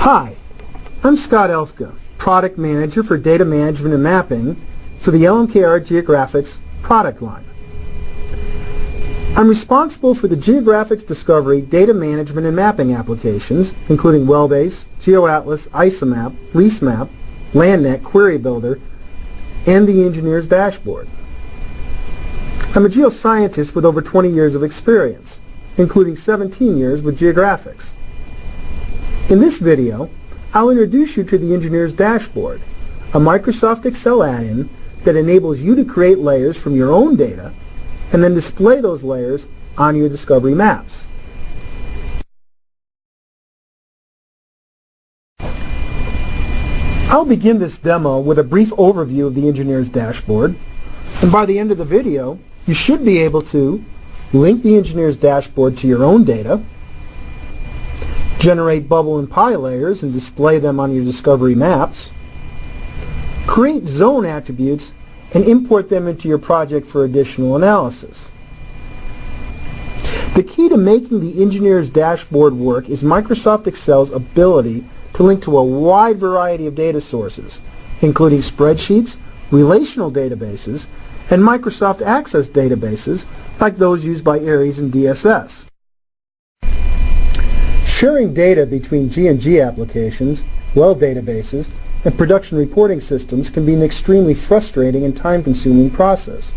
Hi, I'm Scott Elfka, Product Manager for Data Management and Mapping for the LMKR GeoGraphix product line. I'm responsible for the GeoGraphix Discovery data management and mapping applications, including Wellbase, GeoAtlas, ISOMAP, LeaseMap, LandNet, Query Builder, and the Engineer's Dashboard. I'm a geoscientist with over 20 years of experience, including 17 years with GeoGraphix. In this video, I'll introduce you to the Engineer's Dashboard, a Microsoft Excel add-in that enables you to create layers from your own data and then display those layers on your Discovery maps. I'll begin this demo with a brief overview of the Engineer's Dashboard, and by the end of the video, you should be able to link the Engineer's Dashboard to your own data, generate bubble and pie layers and display them on your Discovery maps, create zone attributes and import them into your project for additional analysis. The key to making the Engineer's Dashboard work is Microsoft Excel's ability to link to a wide variety of data sources, including spreadsheets, relational databases, and Microsoft Access databases like those used by Aries and DSS. Sharing data between G&G applications, well databases, and production reporting systems can be an extremely frustrating and time-consuming process.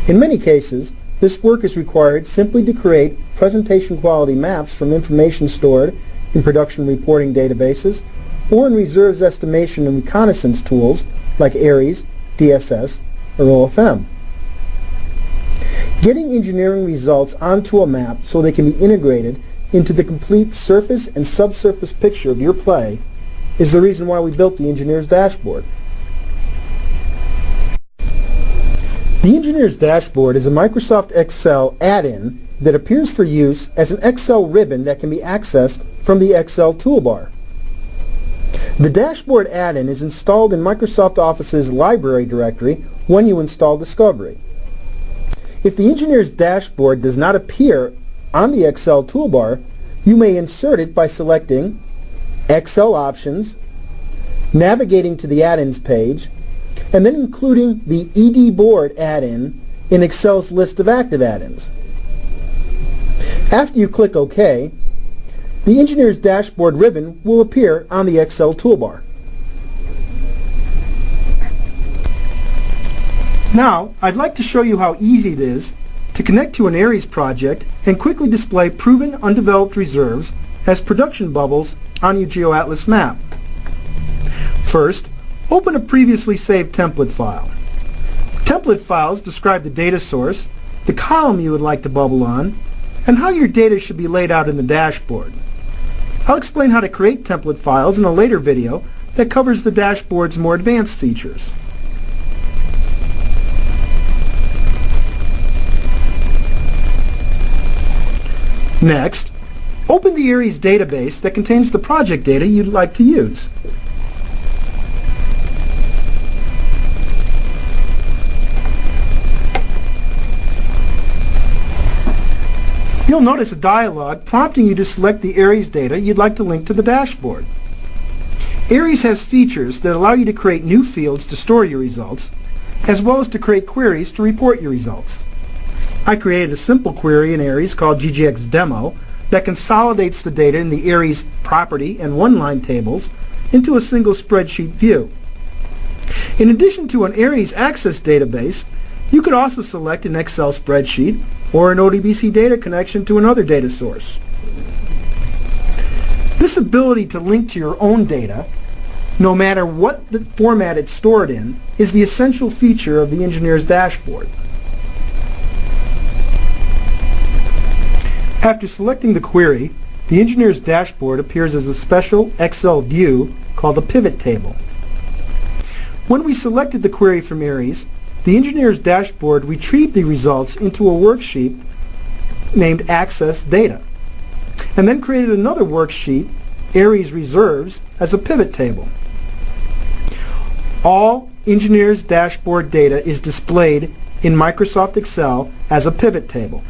In many cases, this work is required simply to create presentation quality maps from information stored in production reporting databases or in reserves estimation and reconnaissance tools like Aries, DSS, or OFM. Getting engineering results onto a map so they can be integrated into the complete surface and subsurface picture of your play is the reason why we built the Engineer's Dashboard. The Engineer's Dashboard is a Microsoft Excel add-in that appears for use as an Excel ribbon that can be accessed from the Excel toolbar. The Dashboard add-in is installed in Microsoft Office's Library directory when you install Discovery. If the Engineer's Dashboard does not appear on the Excel toolbar, you may insert it by selecting Excel Options, navigating to the Add-ins page, and then including the ED Board add-in in Excel's list of active add-ins. After you click OK, the Engineer's Dashboard ribbon will appear on the Excel toolbar. Now, I'd like to show you how easy it is to connect to an Aries project and quickly display proven undeveloped reserves as production bubbles on your GeoAtlas map. First, open a previously saved template file. Template files describe the data source, the column you would like to bubble on, and how your data should be laid out in the dashboard. I'll explain how to create template files in a later video that covers the dashboard's more advanced features. Next, open the Aries database that contains the project data you'd like to use. You'll notice a dialog prompting you to select the Aries data you'd like to link to the dashboard. Aries has features that allow you to create new fields to store your results, as well as to create queries to report your results. I created a simple query in Aries called GGX Demo that consolidates the data in the Aries property and one-line tables into a single spreadsheet view. In addition to an Aries Access database, you could also select an Excel spreadsheet or an ODBC data connection to another data source. This ability to link to your own data, no matter what the format it's stored in, is the essential feature of the Engineer's Dashboard. After selecting the query, the Engineer's Dashboard appears as a special Excel view called a pivot table. When we selected the query from Aries, the Engineer's Dashboard retrieved the results into a worksheet named Access Data, and then created another worksheet, Aries Reserves, as a pivot table. All Engineer's Dashboard data is displayed in Microsoft Excel as a pivot table.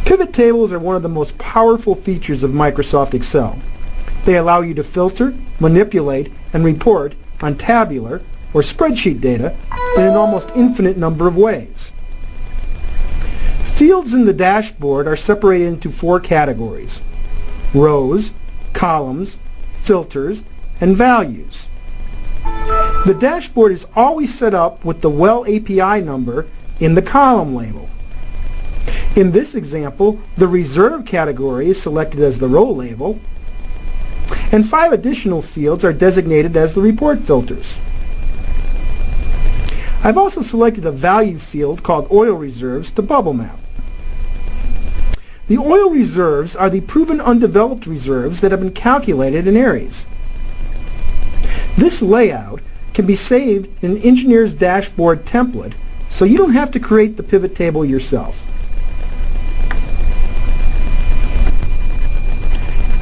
Pivot tables are one of the most powerful features of Microsoft Excel. They allow you to filter, manipulate, and report on tabular or spreadsheet data in an almost infinite number of ways. Fields in the dashboard are separated into 4 categories: rows, columns, filters, and values. The dashboard is always set up with the well API number in the column label. In this example, the reserve category is selected as the row label, and 5 additional fields are designated as the report filters. I've also selected a value field called oil reserves to bubble map. The oil reserves are the proven undeveloped reserves that have been calculated in areas. This layout can be saved in an engineer's dashboard template, so you don't have to create the pivot table yourself.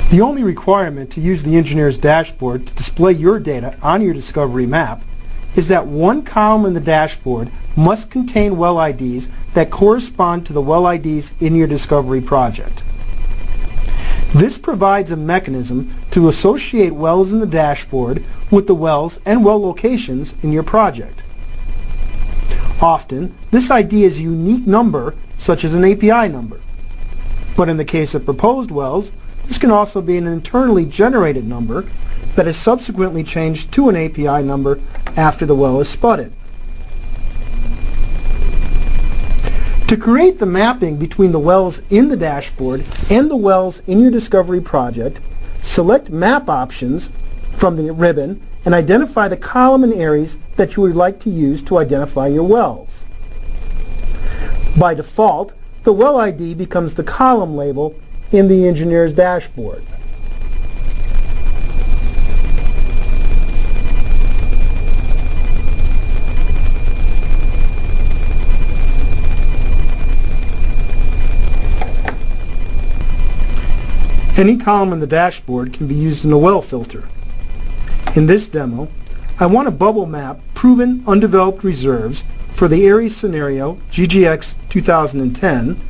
The only requirement to use the engineer's dashboard to display your data on your discovery map is that one column in the dashboard must contain well IDs that correspond to the well IDs in your discovery project. This provides a mechanism to associate wells in the dashboard with the wells and well locations in your project. Often, this ID is a unique number, such as an API number. But in the case of proposed wells, this can also be an internally generated number that is subsequently changed to an API number after the well is spudded. To create the mapping between the wells in the dashboard and the wells in your discovery project, select Map Options from the ribbon and identify the column and areas that you would like to use to identify your wells. By default, the well ID becomes the column label in the engineer's dashboard. Any column in the dashboard can be used in a well filter. In this demo, I want to bubble map proven undeveloped reserves for the area scenario GGX 2010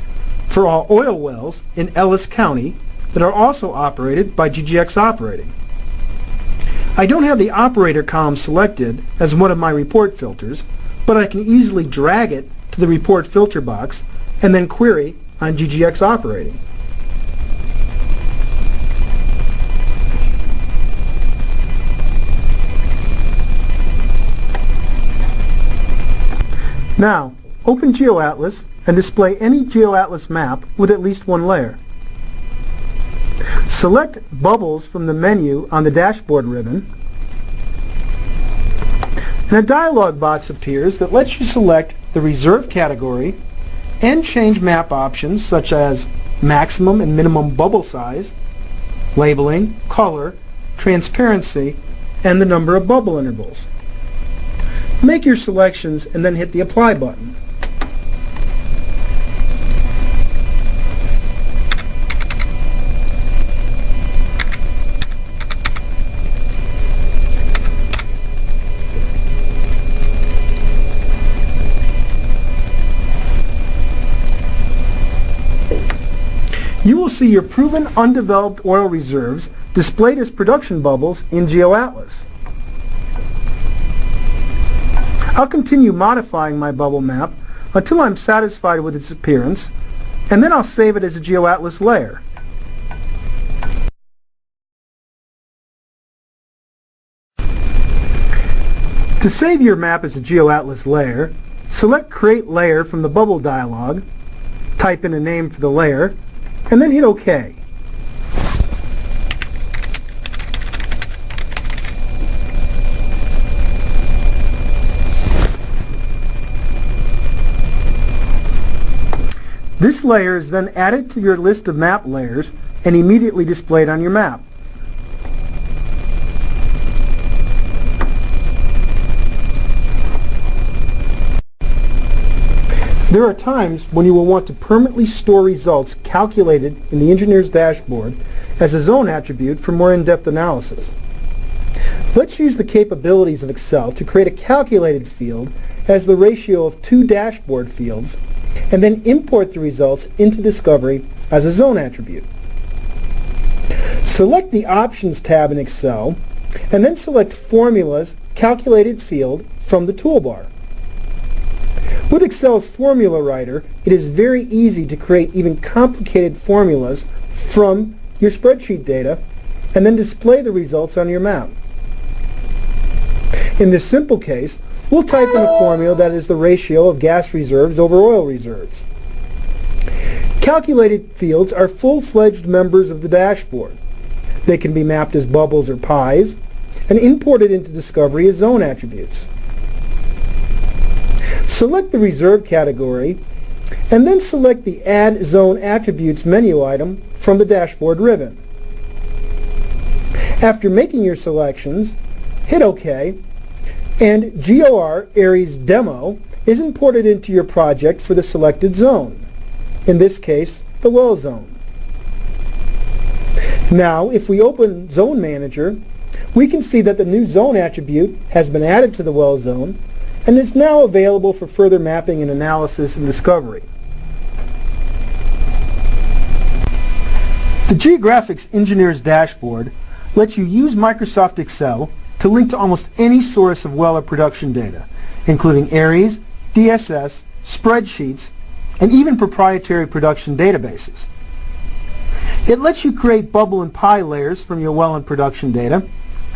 for all oil wells in Ellis County that are also operated by GGX Operating. I don't have the operator column selected as one of my report filters, but I can easily drag it to the report filter box and then query on GGX Operating. Now, open GeoAtlas and display any GeoAtlas map with at least one layer. Select Bubbles from the menu on the dashboard ribbon, and a dialog box appears that lets you select the reserve category and change map options such as maximum and minimum bubble size, labeling, color, transparency, and the number of bubble intervals. Make your selections and then hit the Apply button. You will see your proven undeveloped oil reserves displayed as production bubbles in GeoAtlas. I'll continue modifying my bubble map until I'm satisfied with its appearance, and then I'll save it as a GeoAtlas layer. To save your map as a GeoAtlas layer, select Create Layer from the Bubble dialog, type in a name for the layer, and then hit OK. This layer is then added to your list of map layers and immediately displayed on your map. There are times when you will want to permanently store results calculated in the engineer's dashboard as a zone attribute for more in-depth analysis. Let's use the capabilities of Excel to create a calculated field as the ratio of 2 dashboard fields, and then import the results into Discovery as a zone attribute. Select the Options tab in Excel, and then select Formulas Calculated Field from the toolbar. With Excel's Formula Writer, it is very easy to create even complicated formulas from your spreadsheet data and then display the results on your map. In this simple case, we'll type in a formula that is the ratio of gas reserves over oil reserves. Calculated fields are full-fledged members of the dashboard. They can be mapped as bubbles or pies and imported into Discovery as zone attributes. Select the Reserve category and then select the Add Zone Attributes menu item from the dashboard ribbon. After making your selections, hit OK, and GeoR Aries Demo is imported into your project for the selected zone, in this case, the well zone. Now, if we open Zone Manager, we can see that the new zone attribute has been added to the well zone and is now available for further mapping and analysis in Discovery. The GeoGraphix Engineer's Dashboard lets you use Microsoft Excel to link to almost any source of well or production data, including Aries, DSS, spreadsheets, and even proprietary production databases. It lets you create bubble and pie layers from your well and production data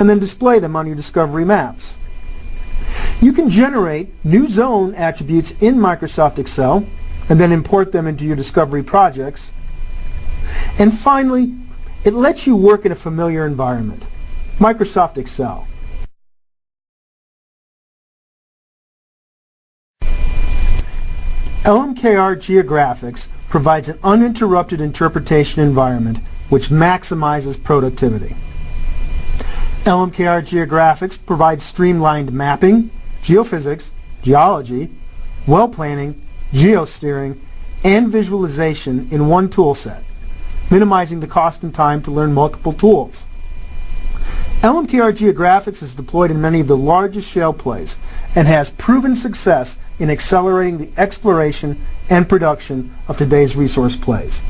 and then display them on your Discovery maps. You can generate new zone attributes in Microsoft Excel and then import them into your Discovery projects. And finally, it lets you work in a familiar environment, Microsoft Excel. LMKR GeoGraphix provides an uninterrupted interpretation environment which maximizes productivity. LMKR GeoGraphix provides streamlined mapping, geophysics, geology, well planning, geosteering, and visualization in one toolset, minimizing the cost and time to learn multiple tools. LMKR GeoGraphix is deployed in many of the largest shale plays and has proven success in accelerating the exploration and production of today's resource plays.